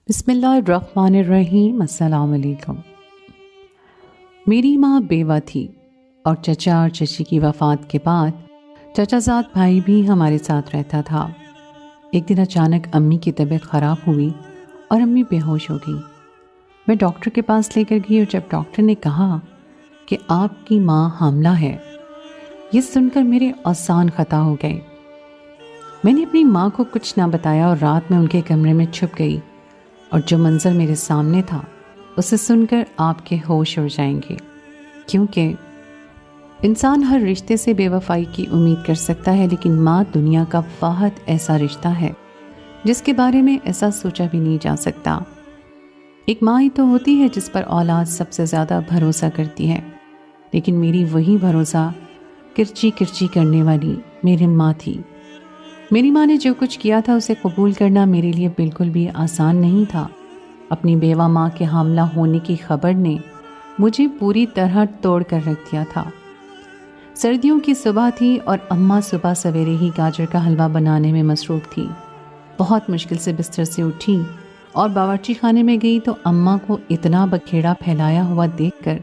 بسم اللہ الرحمن الرحیم۔ السلام علیکم۔ میری ماں بیوہ تھی اور چچا اور چچی کی وفات کے بعد چچا زاد بھائی بھی ہمارے ساتھ رہتا تھا۔ ایک دن اچانک امی کی طبیعت خراب ہوئی اور امی بے ہوش ہو گئی۔ میں ڈاکٹر کے پاس لے کر گئی اور جب ڈاکٹر نے کہا کہ آپ کی ماں حاملہ ہے، یہ سن کر میرے اذان خطا ہو گئے۔ میں نے اپنی ماں کو کچھ نہ بتایا اور رات میں ان کے کمرے میں چھپ گئی، اور جو منظر میرے سامنے تھا اسے سن کر آپ کے ہوش اڑ جائیں گے، کیونکہ انسان ہر رشتے سے بے وفائی کی امید کر سکتا ہے، لیکن ماں دنیا کا واحد ایسا رشتہ ہے جس کے بارے میں ایسا سوچا بھی نہیں جا سکتا۔ ایک ماں ہی تو ہوتی ہے جس پر اولاد سب سے زیادہ بھروسہ کرتی ہے، لیکن میری وہی بھروسہ کرچی کرچی کرنے والی میری ماں تھی۔ میری ماں نے جو کچھ کیا تھا اسے قبول کرنا میرے لیے بالکل بھی آسان نہیں تھا۔ اپنی بیوہ ماں کے حاملہ ہونے کی خبر نے مجھے پوری طرح توڑ کر رکھ دیا تھا۔ سردیوں کی صبح تھی اور اماں صبح سویرے ہی گاجر کا حلوہ بنانے میں مصروف تھی۔ بہت مشکل سے بستر سے اٹھی اور باورچی خانے میں گئی تو اماں کو اتنا بکھیڑا پھیلایا ہوا دیکھ کر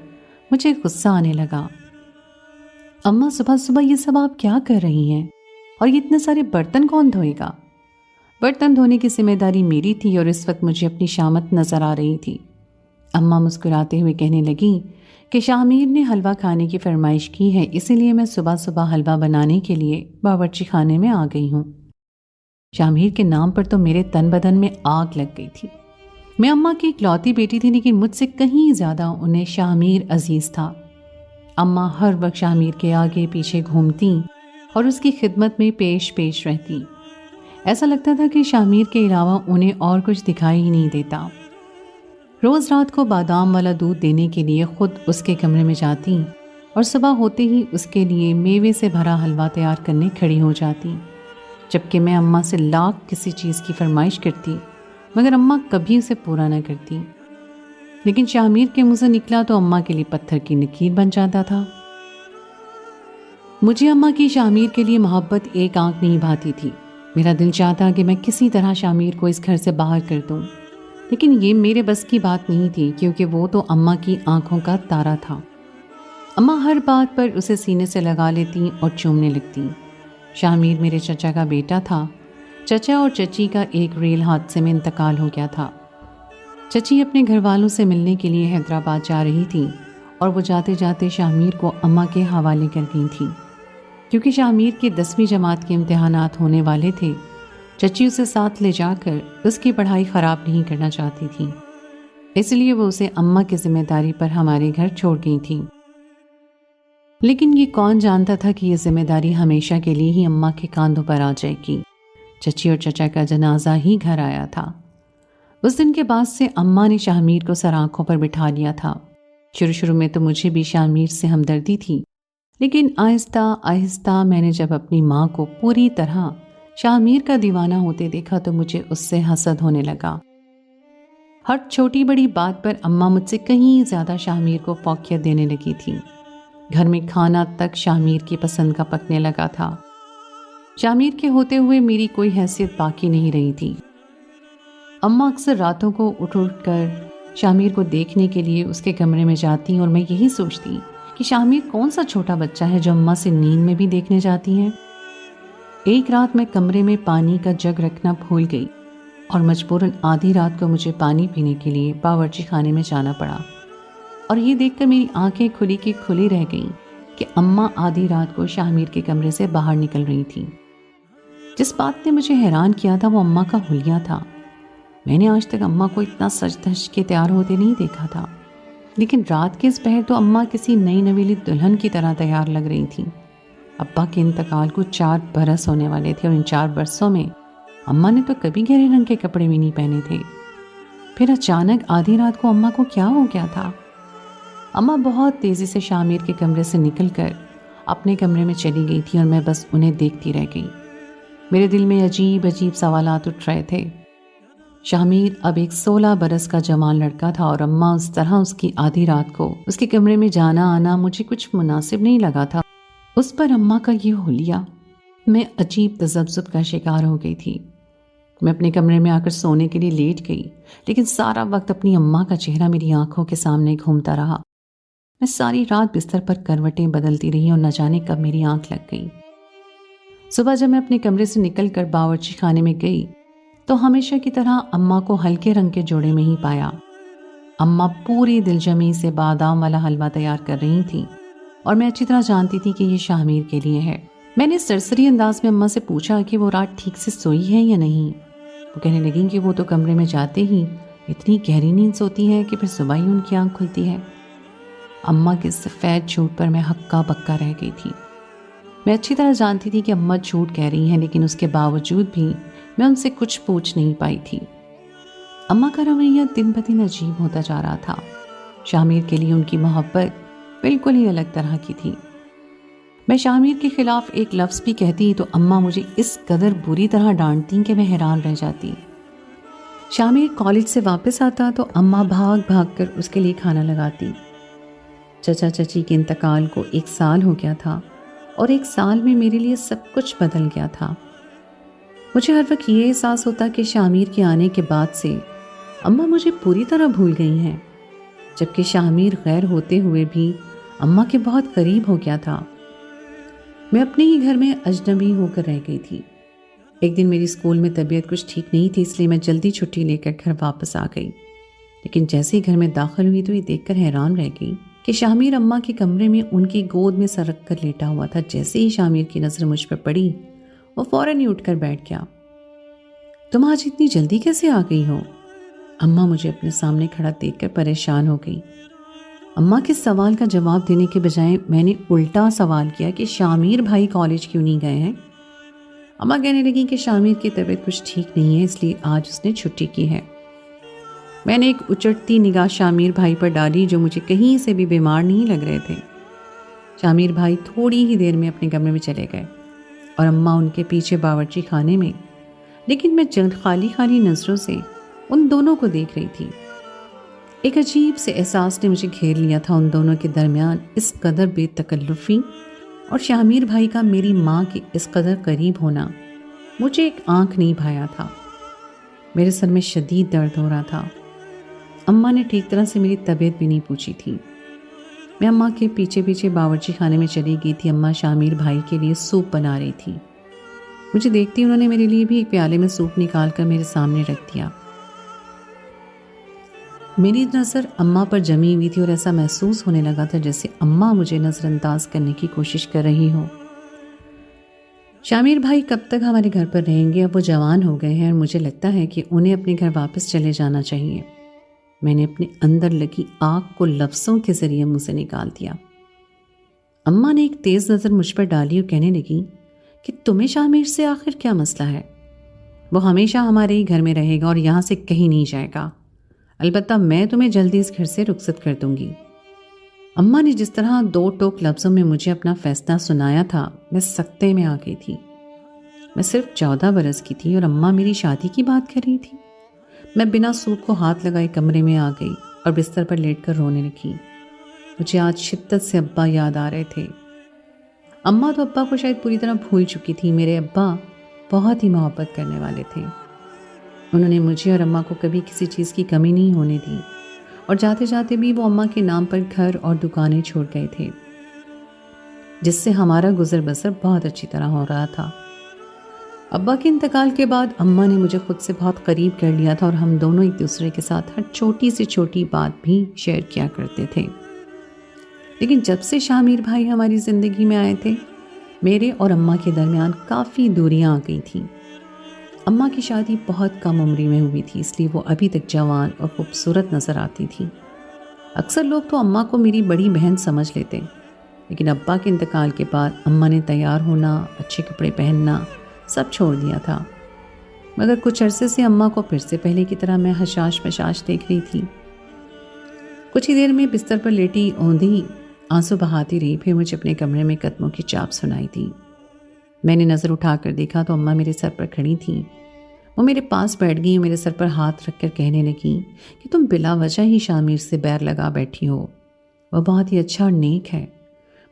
مجھے غصہ آنے لگا۔ اماں صبح صبح یہ سب آپ کیا کر رہی ہیں؟ اور یہ اتنے سارے برتن کون دھوئے گا؟ برتن دھونے کی ذمہ داری میری تھی اور اس وقت مجھے اپنی شامت نظر آ رہی تھی۔ اماں مسکراتے ہوئے کہنے لگیں کہ شامیر نے حلوہ کھانے کی فرمائش کی ہے، اسی لیے میں صبح صبح حلوہ بنانے کے لیے باورچی خانے میں آ گئی ہوں۔ شامیر کے نام پر تو میرے تن بدن میں آگ لگ گئی تھی۔ میں اماں کی اکلوتی بیٹی تھی، لیکن مجھ سے کہیں زیادہ انہیں شامیر عزیز تھا۔ اماں ہر وقت شامیر کے آگے پیچھے گھومتی اور اس کی خدمت میں پیش رہتی۔ ایسا لگتا تھا کہ شامیر کے علاوہ انہیں اور کچھ دکھائی ہی نہیں دیتا۔ روز رات کو بادام والا دودھ دینے کے لیے خود اس کے کمرے میں جاتی اور صبح ہوتے ہی اس کے لیے میوے سے بھرا حلوہ تیار کرنے کھڑی ہو جاتی، جبکہ میں اماں سے لاکھ کسی چیز کی فرمائش کرتی مگر اماں کبھی اسے پورا نہ کرتی۔ لیکن شامیر کے منہ سے نکلا تو اماں کے لیے پتھر کی نکیر بن جاتا تھا۔ مجھے اماں کی شامیر کے لیے محبت ایک آنکھ نہیں بھاتی تھی۔ میرا دل چاہتا کہ میں کسی طرح شامیر کو اس گھر سے باہر کر دوں، لیکن یہ میرے بس کی بات نہیں تھی، کیونکہ وہ تو اماں کی آنکھوں کا تارا تھا۔ اماں ہر بات پر اسے سینے سے لگا لیتی اور چومنے لگتی۔ شامیر میرے چچا کا بیٹا تھا۔ چچا اور چچی کا ایک ریل حادثے میں انتقال ہو گیا تھا۔ چچی اپنے گھر والوں سے ملنے کے لیے حیدرآباد جا رہی تھی اور وہ جاتے جاتے شامیر کو اماں کے حوالے کر گئی تھی۔ کیونکہ شامیر کے 10ویں جماعت کے امتحانات ہونے والے تھے، چچی اسے ساتھ لے جا کر اس کی پڑھائی خراب نہیں کرنا چاہتی تھی، اس لیے وہ اسے اماں کی ذمہ داری پر ہمارے گھر چھوڑ گئی تھی۔ لیکن یہ کون جانتا تھا کہ یہ ذمہ داری ہمیشہ کے لیے ہی اماں کے کاندھوں پر آ جائے گی۔ چچی اور چچا کا جنازہ ہی گھر آیا تھا۔ اس دن کے بعد سے اماں نے شامیر کو سر آنکھوں پر بٹھا لیا تھا۔ شروع میں تو مجھے بھی شامیر سے ہمدردی تھی، لیکن آہستہ آہستہ میں نے جب اپنی ماں کو پوری طرح شامیر کا دیوانہ ہوتے دیکھا تو مجھے اس سے حسد ہونے لگا۔ ہر چھوٹی بڑی بات پر اماں مجھ سے کہیں زیادہ شامیر کو فوقیت دینے لگی تھی۔ گھر میں کھانا تک شامیر کی پسند کا پکنے لگا تھا۔ شامیر کے ہوتے ہوئے میری کوئی حیثیت باقی نہیں رہی تھی۔ اماں اکثر راتوں کو اٹھ کر شامیر کو دیکھنے کے لیے اس کے کمرے میں جاتی اور میں یہی سوچتی کہ شامیر کون سا چھوٹا بچہ ہے جو اماں سے نیند میں بھی دیکھنے جاتی ہے۔ ایک رات میں کمرے میں پانی کا جگ رکھنا بھول گئی اور مجبوراً آدھی رات کو مجھے پانی پینے کے لیے باورچی خانے میں جانا پڑا، اور یہ دیکھ کر میری آنکھیں کھلی کی کھلی رہ گئیں کہ اماں آدھی رات کو شامیر کے کمرے سے باہر نکل رہی تھی۔ جس بات نے مجھے حیران کیا تھا وہ اماں کا حلیہ تھا۔ میں نے آج تک اماں کو اتنا سج دھج کے تیار ہوتے نہیں دیکھا تھا، لیکن رات کے اس پہر تو اماں کسی نئی نویلی دلہن کی طرح تیار لگ رہی تھیں۔ ابا کے انتقال کو 4 برس ہونے والے تھے اور ان 4 برسوں میں اماں نے تو کبھی گہرے رنگ کے کپڑے بھی نہیں پہنے تھے۔ پھر اچانک آدھی رات کو اماں کو کیا ہو گیا تھا؟ اماں بہت تیزی سے شامیر کے کمرے سے نکل کر اپنے کمرے میں چلی گئی تھی اور میں بس انہیں دیکھتی رہ گئی۔ میرے دل میں عجیب عجیب سوالات اٹھ رہے تھے۔ شامیر اب ایک 16 برس کا جوان لڑکا تھا اور اماں اس طرح اس کی آدھی رات کو اس کے کمرے میں جانا آنا مجھے کچھ مناسب نہیں لگا تھا۔ اس پر اماں کا یہ حلیہ، میں عجیب تذبذب کا شکار ہو گئی تھی۔ میں اپنے کمرے میں آ کر سونے کے لیے لیٹ گئی، لیکن سارا وقت اپنی اماں کا چہرہ میری آنکھوں کے سامنے گھومتا رہا۔ میں ساری رات بستر پر کروٹیں بدلتی رہی اور نہ جانے کب میری آنکھ لگ گئی۔ صبح جب میں اپنے کمرے سے نکل کر باورچی خانے میں گئی تو ہمیشہ کی طرح اماں کو ہلکے رنگ کے جوڑے میں ہی پایا۔ اماں پوری دلجمی سے بادام والا حلوہ تیار کر رہی تھیں اور میں اچھی طرح جانتی تھی کہ یہ شاہ میر کے لیے ہے۔ میں نے سرسری انداز میں اماں سے پوچھا کہ وہ رات ٹھیک سے سوئی ہے یا نہیں۔ وہ کہنے لگیں کہ وہ تو کمرے میں جاتے ہی اتنی گہری نیند سوتی ہے کہ پھر صبح ہی ان کی آنکھ کھلتی ہے۔ اماں کے سفید جھوٹ پر میں ہکا بکا رہ گئی تھی۔ میں اچھی طرح جانتی تھی کہ اماں جھوٹ کہہ رہی ہیں، لیکن اس کے باوجود بھی میں ان سے کچھ پوچھ نہیں پائی تھی۔ اماں کا رویہ دن بدن عجیب ہوتا جا رہا تھا۔ شاہ میر کے لیے ان کی محبت بالکل ہی الگ طرح کی تھی۔ میں شاہ میر کے خلاف ایک لفظ بھی کہتی تو اماں مجھے اس قدر بری طرح ڈانٹتی کہ میں حیران رہ جاتی۔ شاہ میر کالج سے واپس آتا تو اماں بھاگ بھاگ کر اس کے لیے کھانا لگاتی۔ چچا چچی کے انتقال کو 1 سال ہو گیا تھا اور 1 سال میں میرے لیے سب کچھ بدل گیا تھا۔ مجھے ہر وقت یہ احساس ہوتا کہ شاہ میر کے آنے کے بعد سے اماں مجھے پوری طرح بھول گئی ہیں، جبکہ شاہ میر غیر ہوتے ہوئے بھی اماں کے بہت قریب ہو گیا تھا۔ میں اپنے ہی گھر میں اجنبی ہو کر رہ گئی تھی۔ ایک دن میری اسکول میں طبیعت کچھ ٹھیک نہیں تھی، اس لیے میں جلدی چھٹی لے کر گھر واپس آ گئی۔ لیکن جیسے ہی گھر میں داخل ہوئی تو یہ دیکھ کر حیران رہ گئی کہ شاہ میر اماں کے کمرے میں ان کی گود میں سر رکھ کر لیٹا ہوا تھا۔ جیسے ہی شاہ میر کی نظر مجھ پر پڑی وہ فوراً ہی اٹھ کر بیٹھ گیا۔ تم آج اتنی جلدی کیسے آ گئی ہو؟ اماں مجھے اپنے سامنے کھڑا دیکھ کر پریشان ہو گئی۔ اماں کے سوال کا جواب دینے کے بجائے میں نے الٹا سوال کیا کہ شاہ میر بھائی کالج کیوں نہیں گئے ہیں؟ اماں کہنے لگیں کہ شاہ میر کی طبیعت کچھ ٹھیک نہیں ہے، اس لیے آج اس نے چھٹی کی ہے۔ میں نے ایک اچٹتی نگاہ شاہ میر بھائی پر ڈالی جو مجھے کہیں سے بھی بیمار نہیں لگ رہے تھے۔ شاہ میر بھائی تھوڑی ہی دیر میں اپنے کمرے میں چلے گئے اور اماں ان کے پیچھے باورچی خانے میں، لیکن میں چند خالی خالی نظروں سے ان دونوں کو دیکھ رہی تھی۔ ایک عجیب سے احساس نے مجھے گھیر لیا تھا۔ ان دونوں کے درمیان اس قدر بے تکلفی اور شاہ میر بھائی کا میری ماں کے اس قدر قریب ہونا مجھے ایک آنکھ نہیں بھایا تھا۔ میرے سر میں شدید درد ہو رہا تھا۔ اماں نے ٹھیک طرح سے میری طبیعت بھی نہیں پوچھی تھی۔ میں اماں کے پیچھے پیچھے باورچی خانے میں چلی گئی تھی۔ اماں شاہ میر بھائی کے لیے سوپ بنا رہی تھی۔ مجھے دیکھتی انہوں نے میرے لیے بھی ایک پیالے میں سوپ نکال کر میرے سامنے رکھ دیا۔ میری نظر اماں پر جمی ہوئی تھی اور ایسا محسوس ہونے لگا تھا جیسے اماں مجھے نظر انداز کرنے کی کوشش کر رہی ہو۔ شاہ میر بھائی کب تک ہمارے گھر پر رہیں گے؟ اب وہ جوان ہو گئے ہیں اور مجھے لگتا ہے کہ انہیں اپنے گھر واپس چلے جانا چاہیے۔ میں نے اپنے اندر لگی آگ کو لفظوں کے ذریعے منہ سے نکال دیا۔ اماں نے ایک تیز نظر مجھ پر ڈالی اور کہنے لگی کہ تمہیں شاہ میر سے آخر کیا مسئلہ ہے؟ وہ ہمیشہ ہمارے ہی گھر میں رہے گا اور یہاں سے کہیں نہیں جائے گا۔ البتہ میں تمہیں جلدی اس گھر سے رخصت کر دوں گی۔ اماں نے جس طرح 2 ٹوک لفظوں میں مجھے اپنا فیصلہ سنایا تھا، میں سکتے میں آ گئی تھی۔ میں صرف 14 برس کی تھی اور اماں میری شادی کی بات کر رہی تھی۔ میں بنا سوپ کو ہاتھ لگائے کمرے میں آ گئی اور بستر پر لیٹ کر رونے لگی۔ مجھے آج شدت سے ابا یاد آ رہے تھے۔ اماں تو ابا کو شاید پوری طرح بھول چکی تھی۔ میرے ابا بہت ہی محبت کرنے والے تھے۔ انہوں نے مجھے اور اماں کو کبھی کسی چیز کی کمی نہیں ہونے دی اور جاتے جاتے بھی وہ اماں کے نام پر گھر اور دکانیں چھوڑ گئے تھے، جس سے ہمارا گزر بسر بہت اچھی طرح ہو رہا تھا۔ ابا کے انتقال کے بعد اماں نے مجھے خود سے بہت قریب کر لیا تھا اور ہم دونوں ایک دوسرے کے ساتھ ہر چھوٹی سے چھوٹی بات بھی شیئر کیا کرتے تھے۔ لیکن جب سے شاہ میر بھائی ہماری زندگی میں آئے تھے، میرے اور اماں کے درمیان کافی دوریاں آ گئی تھیں۔ اماں کی شادی بہت کم عمری میں ہوئی تھی، اس لیے وہ ابھی تک جوان اور خوبصورت نظر آتی تھی۔ اکثر لوگ تو اماں کو میری بڑی بہن سمجھ لیتے، لیکن ابا کے انتقال کے بعد اماں نے تیار ہونا، اچھے کپڑے پہننا سب چھوڑ دیا تھا۔ مگر کچھ عرصے سے اماں کو پھر سے پہلے کی طرح میں حشاش پشاش دیکھ رہی تھی۔ کچھ ہی دیر میں بستر پر لیٹی اوندھی آنسو بہاتی رہی، پھر مجھے اپنے کمرے میں قدموں کی چاپ سنائی دی۔ میں نے نظر اٹھا کر دیکھا تو اماں میرے سر پر کھڑی تھیں۔ وہ میرے پاس بیٹھ گئی اور میرے سر پر ہاتھ رکھ کر کہنے لگیں کہ تم بلا وجہ ہی شاہ میر سے بیر لگا بیٹھی ہو۔ وہ بہت ہی اچھا اور نیک ہے۔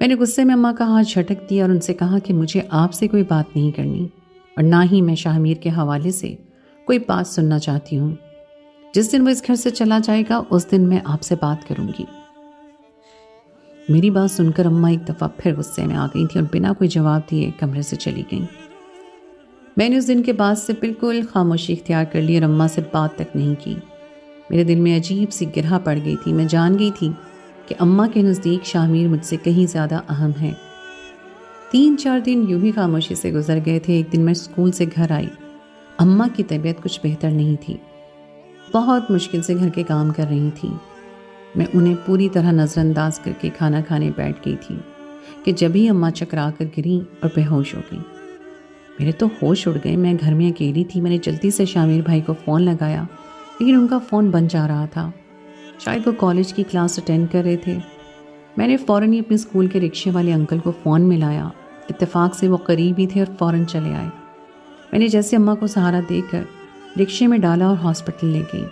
میں نے غصے میں اماں کا ہاتھ جھٹک دیا اور ان سے کہا کہ مجھے آپ سے کوئی بات نہیں کرنی اور نہ ہی میں شاہ میر کے حوالے سے کوئی بات سننا چاہتی ہوں۔ جس دن وہ اس گھر سے چلا جائے گا اس دن میں آپ سے بات کروں گی۔ میری بات سن کر اماں ایک دفعہ پھر غصے میں آ گئی تھی اور بنا کوئی جواب دیے کمرے سے چلی گئیں۔ میں نے اس دن کے بعد سے بالکل خاموشی اختیار کر لی اور اماں سے بات تک نہیں کی۔ میرے دل میں عجیب سی گرہ پڑ گئی تھی۔ میں جان گئی تھی کہ اماں کے نزدیک شاہ میر مجھ سے کہیں زیادہ اہم ہے۔ 3-4 دن یوں ہی خاموشی سے گزر گئے تھے۔ ایک دن میں اسکول سے گھر آئی۔ اماں کی طبیعت کچھ بہتر نہیں تھی، بہت مشکل سے گھر کے کام کر رہی تھی۔ میں انہیں پوری طرح نظر انداز کر کے کھانا کھانے بیٹھ گئی تھی کہ جب ہی اماں چکرا کر گریں اور بے ہوش ہو گئیں۔ میرے تو ہوش اڑ گئے۔ میں گھر میں اکیلی تھی۔ میں نے جلدی سے شاہ میر بھائی کو فون لگایا لیکن ان کا فون بند جا رہا تھا۔ شاید وہ کالج کی کلاس اٹینڈ کر رہے تھے۔ میں نے فوراً ہی اپنے اسکول کے رکشے والے انکل کو فون ملایا۔ اتفاق سے وہ قریب ہی تھے اور فوراً چلے آئے۔ میں نے جیسے اماں کو سہارا دے کر رکشے میں ڈالا اور ہاسپٹل لے گئی۔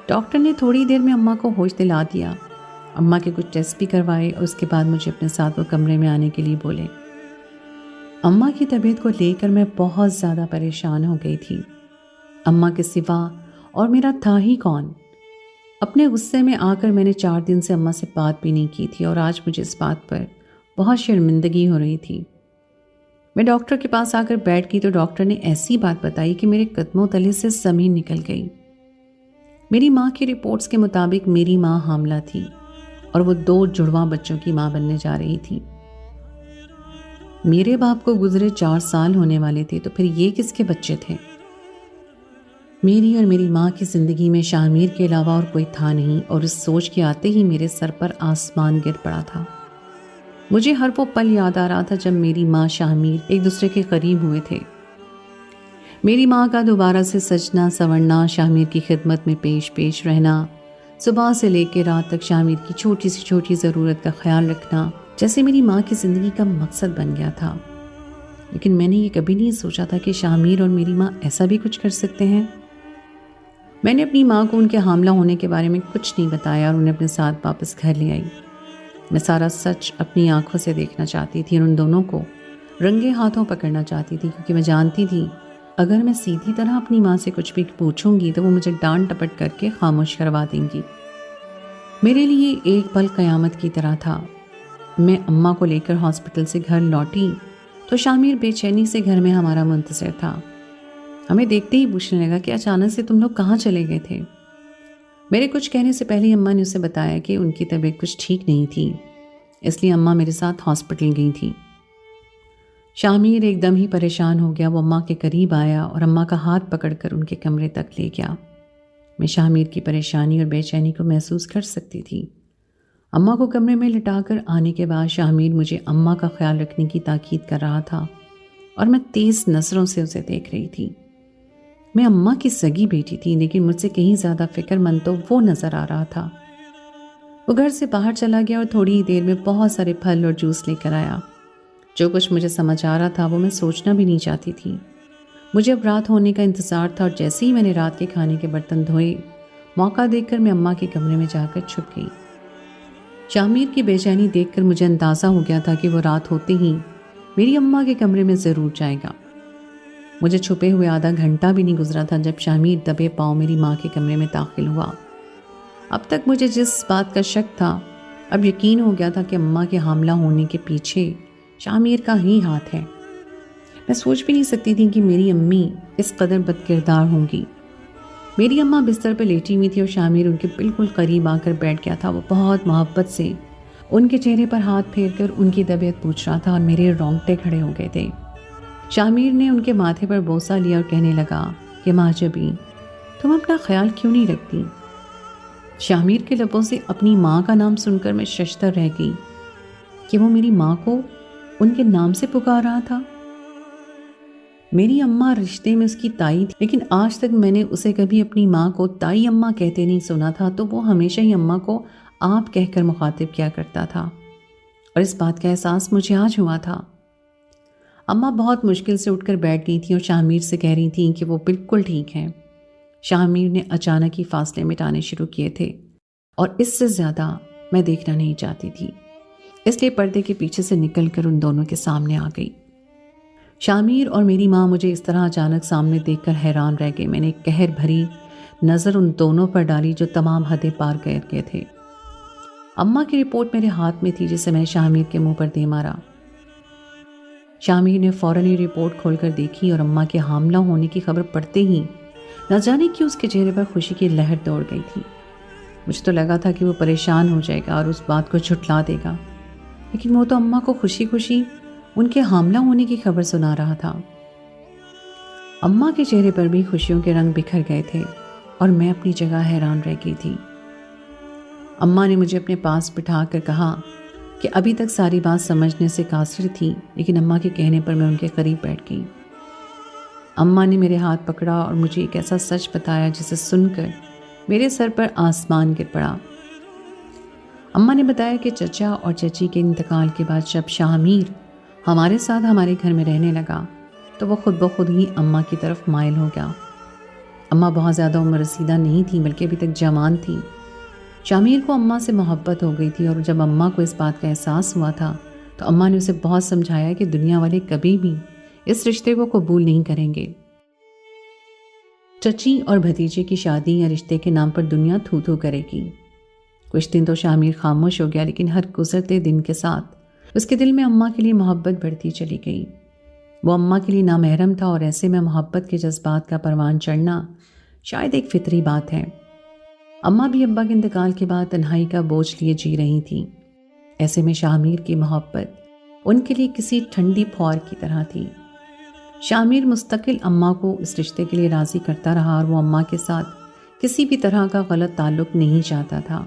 ڈاکٹر نے تھوڑی دیر میں اماں کو ہوش دلا دیا۔ اماں کے کچھ ٹیسٹ بھی کروائے اور اس کے بعد مجھے اپنے ساتھ وہ کمرے میں آنے کے لیے بولے۔ اماں کی طبیعت کو لے کر میں بہت زیادہ پریشان ہو گئی تھی۔ اماں کے سوا اور میرا تھا ہی کون؟ اپنے غصے میں آ کر میں نے 4 دن سے اماں سے بات بھی نہیں کی تھی اور آج مجھے اس بات پر بہت شرمندگی ہو رہی تھی۔ میں ڈاکٹر کے پاس آ کر بیٹھ گئی تو ڈاکٹر نے ایسی بات بتائی کہ میرے قدموں تلے سے زمین نکل گئی۔ میری ماں کی رپورٹس کے مطابق میری ماں حاملہ تھی اور وہ 2 جڑواں بچوں کی ماں بننے جا رہی تھی۔ میرے باپ کو گزرے 4 سال ہونے والے تھے تو پھر یہ کس کے بچے تھے؟ میری اور میری ماں کی زندگی میں شاہ میر کے علاوہ اور کوئی تھا نہیں اور اس سوچ کے آتے ہی میرے سر پر آسمان گر پڑا تھا۔ مجھے ہر وہ پل یاد آ رہا تھا جب میری ماں شاہ میر ایک دوسرے کے قریب ہوئے تھے۔ میری ماں کا دوبارہ سے سجنا سنورنا، شاہ میر کی خدمت میں پیش رہنا، صبح سے لے کے رات تک شاہ میر کی چھوٹی سی چھوٹی ضرورت کا خیال رکھنا، جیسے میری ماں کی زندگی کا مقصد بن گیا تھا۔ لیکن میں نے یہ کبھی نہیں سوچا تھا کہ شاہ میر اور میری ماں ایسا بھی کچھ کر سکتے ہیں۔ میں نے اپنی ماں کو ان کے حاملہ ہونے کے بارے میں کچھ نہیں بتایا اور انہیں اپنے ساتھ واپس گھر لے آئی۔ میں سارا سچ اپنی آنکھوں سے دیکھنا چاہتی تھی اور ان دونوں کو رنگے ہاتھوں پکڑنا چاہتی تھی، کیونکہ میں جانتی تھی اگر میں سیدھی طرح اپنی ماں سے کچھ بھی پوچھوں گی تو وہ مجھے ڈانٹ ٹپٹ کر کے خاموش کروا دیں گی۔ میرے لیے ایک پل قیامت کی طرح تھا۔ میں اماں کو لے کر ہاسپٹل سے گھر لوٹی تو شاہ میر بے چینی سے گھر میں ہمارا منتظر تھا۔ ہمیں دیکھتے ہی پوچھنے لگا کہ اچانک سے تم لوگ کہاں چلے گئے تھے؟ میرے کچھ کہنے سے پہلے اماں نے اسے بتایا کہ ان کی طبیعت کچھ ٹھیک نہیں تھی، اس لیے اماں میرے ساتھ ہاسپٹل گئی تھیں۔ شاہ میر ایک دم ہی پریشان ہو گیا۔ وہ اماں کے قریب آیا اور اماں کا ہاتھ پکڑ کر ان کے کمرے تک لے گیا۔ میں شاہ میر کی پریشانی اور بے چینی کو محسوس کر سکتی تھی۔ اماں کو کمرے میں لٹا کر آنے کے بعد شاہ میر مجھے اماں کا خیال رکھنے کی تاکید کر رہا تھا اور میں تیز نظروں سے اسے دیکھ رہی تھی۔ میں اماں کی سگی بیٹی تھی لیکن مجھ سے کہیں زیادہ فکر مند تو وہ نظر آ رہا تھا۔ وہ گھر سے باہر چلا گیا اور تھوڑی ہی دیر میں بہت سارے پھل اور جوس لے کر آیا۔ جو کچھ مجھے سمجھ آ رہا تھا وہ میں سوچنا بھی نہیں چاہتی تھی۔ مجھے اب رات ہونے کا انتظار تھا اور جیسے ہی میں نے رات کے کھانے کے برتن دھوئے، موقع دیکھ کر میں اماں کے کمرے میں جا کر چھپ گئی۔ شاہ میر کی بے چینی دیکھ کر مجھے اندازہ ہو گیا تھا کہ وہ رات ہوتے ہی میری اماں کے کمرے میں ضرور جائے گا۔ مجھے چھپے ہوئے آدھا گھنٹہ بھی نہیں گزرا تھا جب شاہ میر دبے پاؤں میری ماں کے کمرے میں داخل ہوا۔ اب تک مجھے جس بات کا شک تھا اب یقین ہو گیا تھا کہ اماں کے حاملہ ہونے کے پیچھے شاہ میر کا ہی ہاتھ ہے۔ میں سوچ بھی نہیں سکتی تھی کہ میری امی اس قدر بد کردار ہوں گی۔ میری اماں بستر پہ لیٹی ہوئی تھی اور شاہ میر ان کے بالکل قریب آ کر بیٹھ گیا تھا۔ وہ بہت محبت سے ان کے چہرے پر ہاتھ پھیر کر ان کی طبیعت پوچھ رہا تھا اور میرے رونگٹے کھڑے ہو گئے تھے۔ شاہ میر نے ان کے ماتھے پر بوسہ لیا اور کہنے لگا کہ ماں جبیں تم اپنا خیال کیوں نہیں رکھتی؟ شاہ میر کے لبوں سے اپنی ماں کا نام سن کر میں ششدر رہ گئی کہ وہ میری ماں کو ان کے نام سے پکار رہا تھا۔ میری اماں رشتے میں اس کی تائی تھی، لیکن آج تک میں نے اسے کبھی اپنی ماں کو تائی اماں کہتے نہیں سنا تھا، تو وہ ہمیشہ ہی اماں کو آپ کہہ کر مخاطب کیا کرتا تھا، اور اس بات کا احساس مجھے آج ہوا تھا۔ اماں بہت مشکل سے اٹھ کر بیٹھ گئی تھیں اور شاہ میر سے کہہ رہی تھیں کہ وہ بالکل ٹھیک ہیں۔ شاہ میر نے اچانک ہی فاصلے مٹانے شروع کیے تھے اور اس سے زیادہ میں دیکھنا نہیں چاہتی تھی۔ اس لیے پردے کے پیچھے سے نکل کر ان دونوں کے سامنے آ گئی۔ شامیر اور میری ماں مجھے اس طرح اچانک سامنے دیکھ کر حیران رہ گئے۔ میں نے ایک قہر بھری نظر ان دونوں پر ڈالی جو تمام حدیں پار کر گئے تھے۔ اماں کی رپورٹ میرے ہاتھ میں تھی جسے میں نے شامیر کے منہ پر دے مارا۔ شامیر نے فوراً یہ رپورٹ کھول کر دیکھی اور اماں کے حاملہ ہونے کی خبر پڑتے ہی نہ جانے کیوں اس کے چہرے پر خوشی کی لہر دوڑ گئی تھی۔ مجھے تو لگا تھا کہ وہ پریشان ہو جائے گا اور اس بات کو جھٹلا دے گا، لیکن وہ تو اماں کو خوشی خوشی ان کے حاملہ ہونے کی خبر سنا رہا تھا۔ اماں کے چہرے پر بھی خوشیوں کے رنگ بکھر گئے تھے اور میں اپنی جگہ حیران رہ گئی تھی۔ اماں نے مجھے اپنے پاس بٹھا کر کہا کہ ابھی تک ساری بات سمجھنے سے قاصر تھی، لیکن اماں کے کہنے پر میں ان کے قریب بیٹھ گئی۔ اماں نے میرے ہاتھ پکڑا اور مجھے ایک ایسا سچ بتایا جسے سن کر میرے سر پر آسمان گر پڑا۔ اماں نے بتایا کہ چچا اور چچی کے انتقال کے بعد جب شامیر ہمارے ساتھ ہمارے گھر میں رہنے لگا تو وہ خود بخود ہی اماں کی طرف مائل ہو گیا۔ اماں بہت زیادہ عمر رسیدہ نہیں تھی بلکہ ابھی تک جوان تھی۔ شامیر کو اماں سے محبت ہو گئی تھی اور جب اماں کو اس بات کا احساس ہوا تھا تو اماں نے اسے بہت سمجھایا کہ دنیا والے کبھی بھی اس رشتے کو قبول نہیں کریں گے۔ چچی اور بھتیجے کی شادی یا رشتے کے نام پر دنیا تھو تھو کرے گی۔ کچھ دن تو شامیر خاموش ہو گیا، لیکن ہر گزرتے دن کے ساتھ اس کے دل میں اماں کے لیے محبت بڑھتی چلی گئی۔ وہ اماں کے لیے نامحرم تھا اور ایسے میں محبت کے جذبات کا پروان چڑھنا شاید ایک فطری بات ہے۔ اماں بھی ابا کے انتقال کے بعد تنہائی کا بوجھ لیے جی رہی تھیں۔ ایسے میں شامیر کی محبت ان کے لیے کسی ٹھنڈی پھوار کی طرح تھی۔ شامیر مستقل اماں کو اس رشتے کے لیے راضی کرتا رہا اور وہ اماں کے ساتھ کسی بھی طرح کا غلط تعلق نہیں چاہتا تھا،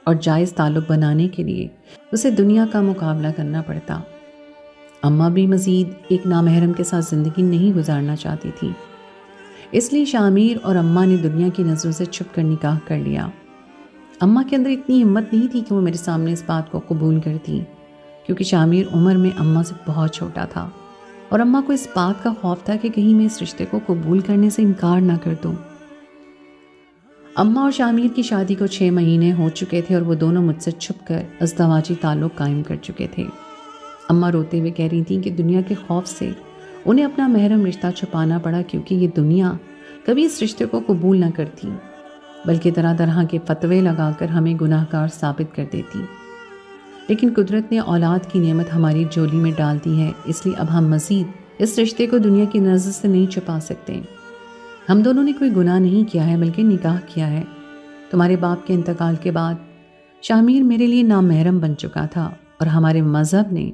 اور جائز تعلق بنانے کے لیے اسے دنیا کا مقابلہ کرنا پڑتا۔ اماں بھی مزید ایک نامحرم کے ساتھ زندگی نہیں گزارنا چاہتی تھی، اس لیے شامیر اور اماں نے دنیا کی نظروں سے چھپ کر نکاح کر لیا۔ اماں کے اندر اتنی ہمت نہیں تھی کہ وہ میرے سامنے اس بات کو قبول کرتی، کیونکہ شامیر عمر میں اماں سے بہت چھوٹا تھا اور اماں کو اس بات کا خوف تھا کہ کہیں میں اس رشتے کو قبول کرنے سے انکار نہ کر دوں۔ اماں اور شامیر کی شادی کو 6 مہینے ہو چکے تھے اور وہ دونوں مجھ سے چھپ کر ازدواجی تعلق قائم کر چکے تھے۔ اماں روتے ہوئے کہہ رہی تھیں کہ دنیا کے خوف سے انہیں اپنا محرم رشتہ چھپانا پڑا، کیونکہ یہ دنیا کبھی اس رشتے کو قبول نہ کرتی بلکہ طرح طرح کے فتوے لگا کر ہمیں گناہ گار ثابت کر دیتی۔ لیکن قدرت نے اولاد کی نعمت ہماری جولی میں ڈال دی ہے، اس لیے اب ہم مزید اس رشتے کو دنیا کی نظر سے نہیں چھپا سکتے۔ ہم دونوں نے کوئی گناہ نہیں کیا ہے بلکہ نکاح کیا ہے۔ تمہارے باپ کے انتقال کے بعد شامیر میرے لیے نامحرم بن چکا تھا اور ہمارے مذہب نے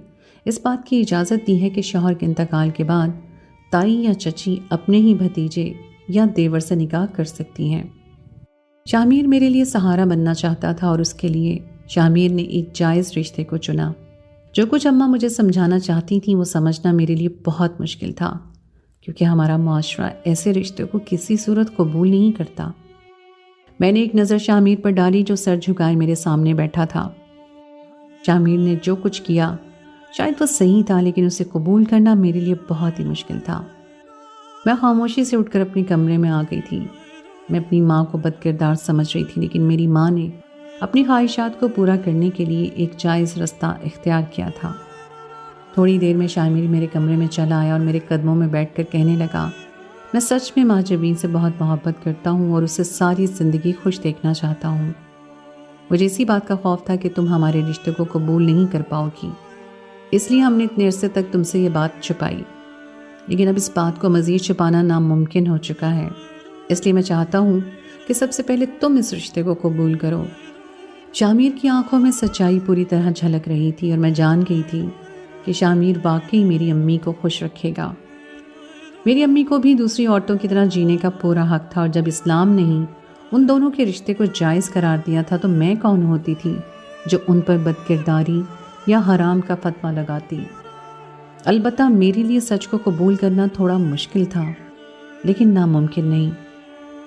اس بات کی اجازت دی ہے کہ شوہر کے انتقال کے بعد تائی یا چچی اپنے ہی بھتیجے یا دیور سے نکاح کر سکتی ہیں۔ شامیر میرے لیے سہارا بننا چاہتا تھا اور اس کے لیے شامیر نے ایک جائز رشتے کو چنا۔ جو کچھ اماں مجھے سمجھانا چاہتی تھیں وہ سمجھنا میرے لیے بہت مشکل تھا، کیونکہ ہمارا معاشرہ ایسے رشتے کو کسی صورت قبول نہیں کرتا۔ میں نے ایک نظر شامیر پر ڈالی جو سر جھکائے میرے سامنے بیٹھا تھا۔ شامیر نے جو کچھ کیا شاید وہ صحیح تھا، لیکن اسے قبول کرنا میرے لیے بہت ہی مشکل تھا۔ میں خاموشی سے اٹھ کر اپنے کمرے میں آ گئی تھی۔ میں اپنی ماں کو بد کردار سمجھ رہی تھی، لیکن میری ماں نے اپنی خواہشات کو پورا کرنے کے لیے ایک جائز رستہ اختیار کیا تھا۔ تھوڑی دیر میں شامیر میرے کمرے میں چلا آیا اور میرے قدموں میں بیٹھ کر کہنے لگا، میں سچ میں ماں جبین سے بہت محبت کرتا ہوں اور اسے ساری زندگی خوش دیکھنا چاہتا ہوں۔ مجھے اسی بات کا خوف تھا کہ تم ہمارے رشتے کو قبول نہیں کر پاؤ گی، اس لیے ہم نے اتنے عرصے تک تم سے یہ بات چھپائی، لیکن اب اس بات کو مزید چھپانا ناممکن ہو چکا ہے۔ اس لیے میں چاہتا ہوں کہ سب سے پہلے تم اس رشتے کو قبول کرو۔ شامیر کی آنکھوں میں سچائی پوری طرح جھلک رہی تھی اور میں جان گئی تھی کہ شامیر واقعی میری امی کو خوش رکھے گا۔ میری امی کو بھی دوسری عورتوں کی طرح جینے کا پورا حق تھا، اور جب اسلام نے ہی ان دونوں کے رشتے کو جائز قرار دیا تھا تو میں کون ہوتی تھی جو ان پر بد کرداری یا حرام کا فتویٰ لگاتی۔ البتہ میرے لیے سچ کو قبول کرنا تھوڑا مشکل تھا، لیکن ناممکن نہیں۔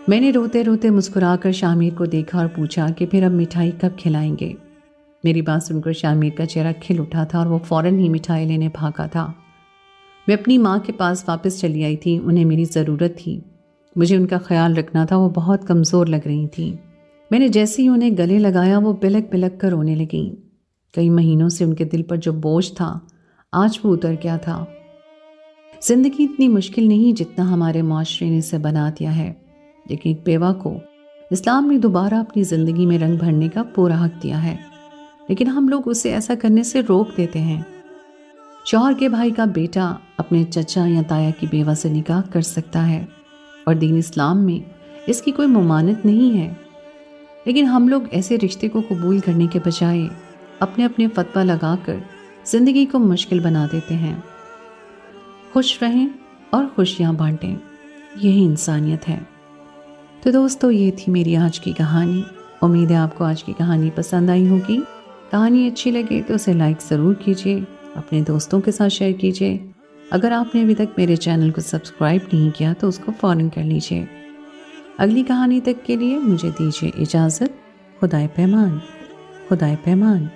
میں نے روتے روتے مسکرا کر شامیر کو دیکھا اور پوچھا کہ پھر اب مٹھائی کب کھلائیں گے؟ میری بات سن کر شامیر کا چہرہ کھل اٹھا تھا اور وہ فوراً ہی مٹھائی لینے بھاگا تھا۔ میں اپنی ماں کے پاس واپس چلی آئی تھی، انہیں میری ضرورت تھی، مجھے ان کا خیال رکھنا تھا، وہ بہت کمزور لگ رہی تھیں۔ میں نے جیسے ہی انہیں گلے لگایا وہ بلک بلک کر رونے لگیں۔ کئی مہینوں سے ان کے دل پر جو بوجھ تھا آج وہ اتر گیا تھا۔ زندگی اتنی مشکل نہیں جتنا ہمارے معاشرے نے اسے بنا دیا ہے، لیکن ایک بیوہ کو اسلام نے دوبارہ اپنی زندگی میں رنگ بھرنے کا پورا حق دیا ہے، لیکن ہم لوگ اسے ایسا کرنے سے روک دیتے ہیں۔ شوہر کے بھائی کا بیٹا اپنے چچا یا تایا کی بیوہ سے نکاح کر سکتا ہے اور دین اسلام میں اس کی کوئی ممانعت نہیں ہے، لیکن ہم لوگ ایسے رشتے کو قبول کرنے کے بجائے اپنے اپنے فتویٰ لگا کر زندگی کو مشکل بنا دیتے ہیں۔ خوش رہیں اور خوشیاں بانٹیں، یہی انسانیت ہے۔ تو دوستو، یہ تھی میری آج کی کہانی۔ امید ہے آپ کو آج کی کہانی پسند آئی ہوگی۔ کہانی اچھی لگے تو اسے لائک ضرور کیجیے، اپنے دوستوں کے ساتھ شیئر کیجیے۔ اگر آپ نے ابھی تک میرے چینل کو سبسکرائب نہیں کیا تو اس کو فوراً کر لیجیے۔ اگلی کہانی تک کے لیے مجھے دیجیے اجازت۔ خدائے پیمان، خدائے پیمان۔